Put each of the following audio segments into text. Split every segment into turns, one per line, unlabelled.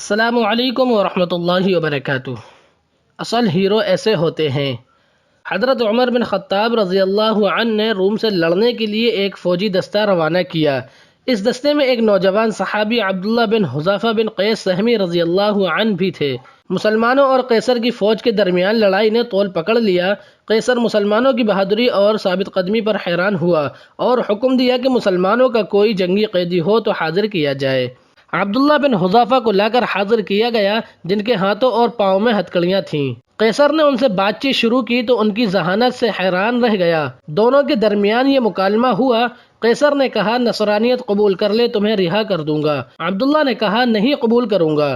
السلام علیکم ورحمۃ اللہ وبرکاتہ۔ اصل ہیرو ایسے ہوتے ہیں۔ حضرت عمر بن خطاب رضی اللہ عنہ نے روم سے لڑنے کے لیے ایک فوجی دستہ روانہ کیا۔ اس دستے میں ایک نوجوان صحابی عبداللہ بن حذافہ بن قیس سہمی رضی اللہ عنہ بھی تھے۔ مسلمانوں اور قیصر کی فوج کے درمیان لڑائی نے طول پکڑ لیا۔ قیصر مسلمانوں کی بہادری اور ثابت قدمی پر حیران ہوا اور حکم دیا کہ مسلمانوں کا کوئی جنگی قیدی ہو تو حاضر کیا جائے۔ عبداللہ بن حذافہ کو لا کر حاضر کیا گیا، جن کے ہاتھوں اور پاؤں میں ہتکڑیاں تھیں۔ قیصر نے ان سے بات چیت شروع کی تو ان کی ذہانت سے حیران رہ گیا۔ دونوں کے درمیان یہ مکالمہ ہوا۔ قیصر نے کہا، نصرانیت قبول کر لے، تمہیں رہا کر دوں گا۔ عبداللہ نے کہا، نہیں قبول کروں گا۔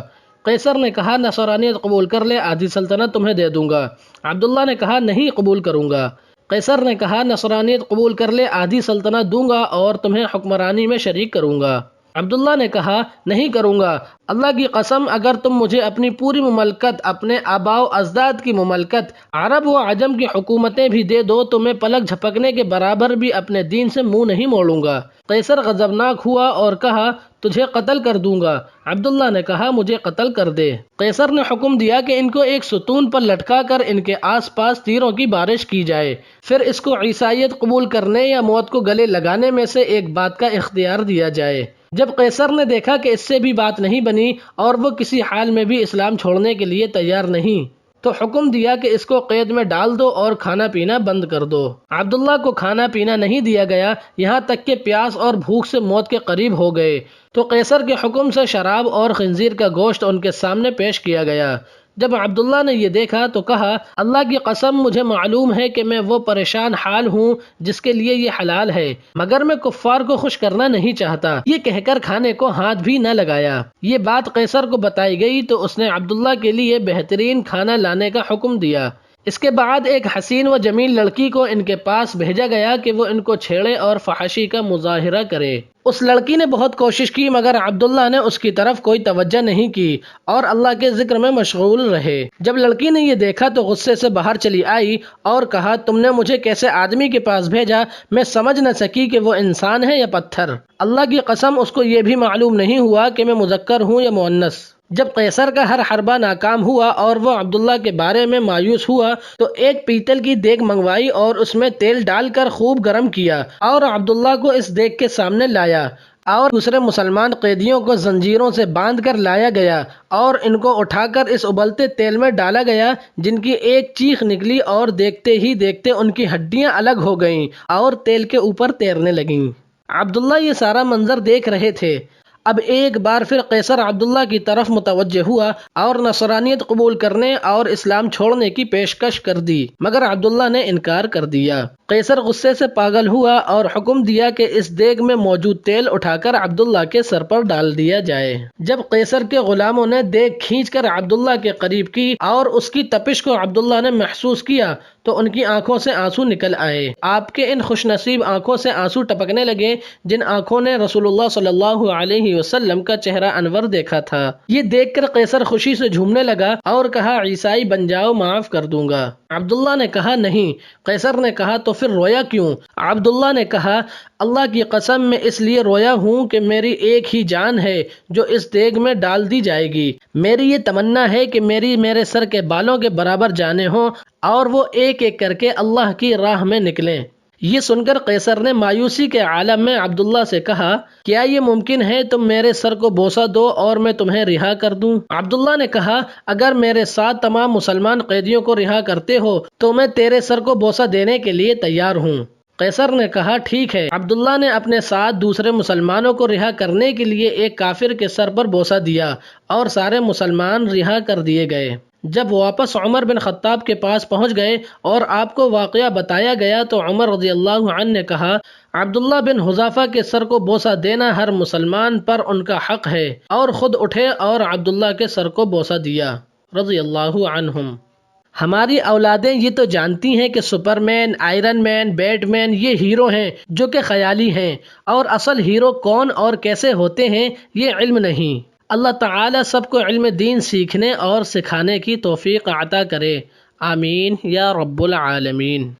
قیصر نے کہا، نصرانیت قبول کر لے، آدھی سلطنت تمہیں دے دوں گا۔ عبداللہ نے کہا، نہیں قبول کروں گا۔ قیصر نے کہا، نصرانیت قبول کر لے، آدھی سلطنت دوں گا اور تمہیں حکمرانی میں شریک کروں گا۔ عبداللہ نے کہا، نہیں کروں گا، اللہ کی قسم اگر تم مجھے اپنی پوری مملکت، اپنے آباء و اجداد کی مملکت، عرب و عجم کی حکومتیں بھی دے دو تو میں پلک جھپکنے کے برابر بھی اپنے دین سے منہ نہیں موڑوں گا۔ قیصر غضبناک ہوا اور کہا، تجھے قتل کر دوں گا۔ عبداللہ نے کہا، مجھے قتل کر دے۔ قیصر نے حکم دیا کہ ان کو ایک ستون پر لٹکا کر ان کے آس پاس تیروں کی بارش کی جائے، پھر اس کو عیسائیت قبول کرنے یا موت کو گلے لگانے میں سے ایک بات کا اختیار دیا جائے۔ جب قیصر نے دیکھا کہ اس سے بھی بات نہیں بنی اور وہ کسی حال میں بھی اسلام چھوڑنے کے لیے تیار نہیں، تو حکم دیا کہ اس کو قید میں ڈال دو اور کھانا پینا بند کر دو۔ عبداللہ کو کھانا پینا نہیں دیا گیا، یہاں تک کہ پیاس اور بھوک سے موت کے قریب ہو گئے تو قیصر کے حکم سے شراب اور خنزیر کا گوشت ان کے سامنے پیش کیا گیا۔ جب عبداللہ نے یہ دیکھا تو کہا، اللہ کی قسم مجھے معلوم ہے کہ میں وہ پریشان حال ہوں جس کے لیے یہ حلال ہے، مگر میں کفار کو خوش کرنا نہیں چاہتا۔ یہ کہہ کر کھانے کو ہاتھ بھی نہ لگایا۔ یہ بات قیصر کو بتائی گئی تو اس نے عبداللہ کے لیے بہترین کھانا لانے کا حکم دیا۔ اس کے بعد ایک حسین و جمیل لڑکی کو ان کے پاس بھیجا گیا کہ وہ ان کو چھیڑے اور فحاشی کا مظاہرہ کرے۔ اس لڑکی نے بہت کوشش کی مگر عبداللہ نے اس کی طرف کوئی توجہ نہیں کی اور اللہ کے ذکر میں مشغول رہے۔ جب لڑکی نے یہ دیکھا تو غصے سے باہر چلی آئی اور کہا، تم نے مجھے کیسے آدمی کے پاس بھیجا؟ میں سمجھ نہ سکی کہ وہ انسان ہے یا پتھر۔ اللہ کی قسم اس کو یہ بھی معلوم نہیں ہوا کہ میں مذکر ہوں یا مؤنث۔ جب قیصر کا ہر حربہ ناکام ہوا اور وہ عبداللہ کے بارے میں مایوس ہوا تو ایک پیتل کی دیگ منگوائی اور اس میں تیل ڈال کر خوب گرم کیا اور عبداللہ کو اس دیگ کے سامنے لایا اور دوسرے مسلمان قیدیوں کو زنجیروں سے باندھ کر لایا گیا اور ان کو اٹھا کر اس ابلتے تیل میں ڈالا گیا، جن کی ایک چیخ نکلی اور دیکھتے ہی دیکھتے ان کی ہڈیاں الگ ہو گئیں اور تیل کے اوپر تیرنے لگیں۔ عبداللہ یہ سارا منظر دیکھ رہے تھے۔ اب ایک بار پھر قیصر عبداللہ کی طرف متوجہ ہوا اور نصرانیت قبول کرنے اور اسلام چھوڑنے کی پیشکش کر دی، مگر عبداللہ نے انکار کر دیا۔ قیصر غصے سے پاگل ہوا اور حکم دیا کہ اس دیگ میں موجود تیل اٹھا کر عبداللہ کے سر پر ڈال دیا جائے۔ جب قیصر کے غلاموں نے دیگ کھینچ کر عبداللہ کے قریب کی اور اس کی تپش کو عبداللہ نے محسوس کیا تو ان کی آنکھوں سے آنسو نکل آئے۔ آپ کے ان خوش نصیب آنکھوں سے آنسو ٹپکنے لگے جن آنکھوں نے رسول اللہ صلی اللہ علیہ وسلم کا چہرہ انور دیکھا تھا۔ یہ دیکھ کر قیصر خوشی سے جھومنے لگا اور کہا، عیسائی بن جاؤ، معاف کر دوں گا۔ عبداللہ نے کہا، نہیں۔ قیصر نے کہا، تو پھر رویا کیوں؟ عبداللہ نے کہا، اللہ کی قسم میں اس لیے رویا ہوں کہ میری ایک ہی جان ہے جو اس دیگ میں ڈال دی جائے گی۔ میری یہ تمنا ہے کہ میرے سر کے بالوں کے برابر جانیں ہوں اور وہ ایک ایک کر کے اللہ کی راہ میں نکلیں۔ یہ سن کر قیصر نے مایوسی کے عالم میں عبداللہ سے کہا، کیا یہ ممکن ہے تم میرے سر کو بوسہ دو اور میں تمہیں رہا کر دوں؟ عبداللہ نے کہا، اگر میرے ساتھ تمام مسلمان قیدیوں کو رہا کرتے ہو تو میں تیرے سر کو بوسہ دینے کے لیے تیار ہوں۔ قیصر نے کہا، ٹھیک ہے۔ عبداللہ نے اپنے ساتھ دوسرے مسلمانوں کو رہا کرنے کے لیے ایک کافر کے سر پر بوسہ دیا اور سارے مسلمان رہا کر دیے گئے۔ جب واپس عمر بن خطاب کے پاس پہنچ گئے اور آپ کو واقعہ بتایا گیا تو عمر رضی اللہ عنہ نے کہا، عبداللہ بن حذافہ کے سر کو بوسہ دینا ہر مسلمان پر ان کا حق ہے، اور خود اٹھے اور عبداللہ کے سر کو بوسہ دیا رضی اللہ عنہم۔ ہماری اولادیں یہ تو جانتی ہیں کہ سپر مین، آئرن مین، بیٹ مین یہ ہیرو ہیں جو کہ خیالی ہیں، اور اصل ہیرو کون اور کیسے ہوتے ہیں یہ علم نہیں۔ اللہ تعالیٰ سب کو علم دین سیکھنے اور سکھانے کی توفیق عطا کرے، آمین یا رب العالمین۔